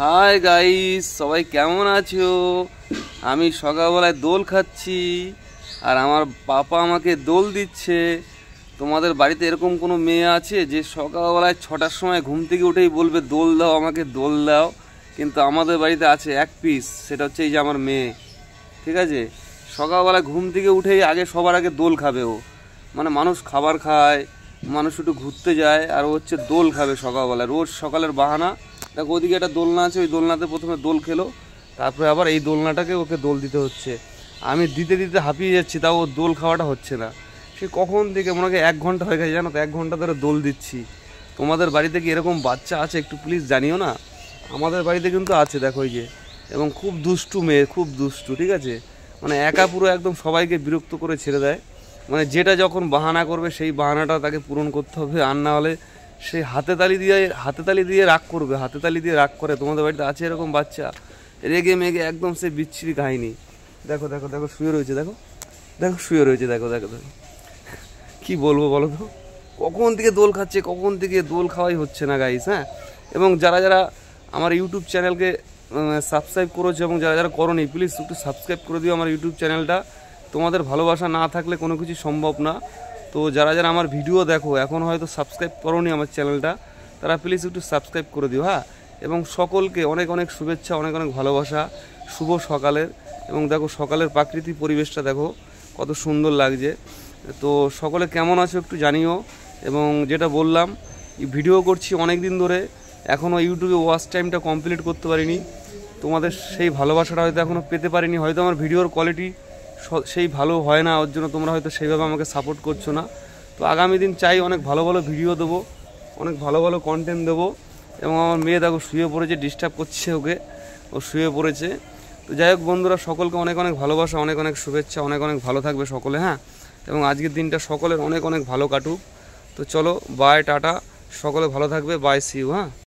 Hi guys, সবাই কেমন আছো? আমি সকালবেলায় দোল খাচ্ছি আর আমার পাপা আমাকে দোল দিচ্ছে। তোমাদের বাড়িতে এরকম কোনো মেয়ে আছে যে সকালবেলায় 6টার সময় ঘুম থেকে উঠেই বলবে দোল দাও, আমাকে দোল দাও? কিন্তু আমাদের বাড়িতে আছে এক পিস, সেটা হচ্ছে এই যে আমার মেয়ে। ঠিক আছে, সকালবেলায় ঘুম থেকে উঠেই আগে সবার আগে দোল খাবে ও। মানে মানুষ খাবার খায়, মানুষ একটু ঘুরতে যায়, আর ও হচ্ছে দোল খাবে সকালবেলায়। রোজ সকালের বাহানা। দেখো ওদিকে একটা দোলনা আছে, ওই দোলনাতে প্রথমে দোল খেলো, তারপরে আবার এই দোলনাটাকে ওকে দোল দিতে হচ্ছে। আমি দিতে দিতে হাঁপিয়ে যাচ্ছি, তাও ওর দোল খাওয়াটা হচ্ছে না। সে কখন থেকে মনে হয় 1 ঘন্টা হয়ে গেছে, জানো তো, 1 ঘন্টা ধরে দোল দিচ্ছি। তোমাদের বাড়িতে কি এরকম বাচ্চা আছে? একটু প্লিজ জানিও না। আমাদের বাড়িতে কিন্তু আছে, দেখো এই যে। এবং খুব দুষ্টু মেয়ে, খুব দুষ্টু। ঠিক আছে, মানে একা পুরো একদম সবাইকে বিরক্ত করে ছেড়ে দেয়। মানে যেটা যখন বাহানা করবে সেই বাহানাটা তাকে পূরণ করতে হবে, আর না হলে সেই হাতে তালি দিয়ে রাগ করবে, হাতে তালি দিয়ে রাগ করে। তোমাদের বাড়িতে আছে এরকম বাচ্চা? রেগে মেগে একদম সে বিচ্ছিরি কাহিনী। দেখো দেখো দেখো শুয়ে রয়েছে, দেখো দেখো শুয়ে রয়েছে, দেখো দেখো দেখো। কী বলবো বলো তো, কখন থেকে দোল খাচ্ছে, কখন থেকে দোল খাওয়াই হচ্ছে না গাইস। হ্যাঁ, এবং যারা যারা আমার ইউটিউব চ্যানেলকে সাবস্ক্রাইব করেছো এবং যারা যারা করোনি, প্লিজ একটু সাবস্ক্রাইব করে দিও আমার ইউটিউব চ্যানেলটা। তোমাদের ভালোবাসা না থাকলে কোনো কিছু সম্ভব না। তো যারা যারা আমার ভিডিও দেখো এখন হয়তো সাবস্ক্রাইব করোনি আমার চ্যানেলটা, তারা প্লিজ একটু সাবস্ক্রাইব করে দিও। হ্যাঁ, এবং সকলকে অনেক অনেক শুভেচ্ছা, অনেক অনেক ভালোবাসা শুভ সকালের। এবং দেখো সকালের প্রাকৃতিক পরিবেশটা দেখো কত সুন্দর লাগছে। তো সকলে কেমন আছো একটু জানিও। এবং যেটা বললাম, ভিডিও করছি অনেক দিন ধরে, এখনও ইউটিউবে ওয়াচ টাইমটা কমপ্লিট করতে পারিনি। তোমাদের সেই ভালোবাসাটা হয়তো এখনও পেতে পারিনি, হয়তো আমার ভিডিওর কোয়ালিটি সেই ভালো হয় না, ওর জন্য তোমরা হয়তো সেইভাবে আমাকে সাপোর্ট করছো না। তো আগামী দিন চাই অনেক ভালো ভালো ভিডিও দেবো, অনেক ভালো ভালো কন্টেন্ট দেবো। এবং আমার মেয়ে দেখো শুয়ে পড়েছে, ডিস্টার্ব করছে ওকে, ও শুয়ে পড়েছে। তো যাই হোক বন্ধুরা, সকলকে অনেক অনেক ভালোবাসা, অনেক অনেক শুভেচ্ছা, অনেক অনেক ভালো থাকবে সকলে। হ্যাঁ, এবং আজকের দিনটা সকলের অনেক অনেক ভালো কাটুক। তো চলো, বাই, টাটা, সকলে ভালো থাকবে, বাই, সি ইউ। হ্যাঁ।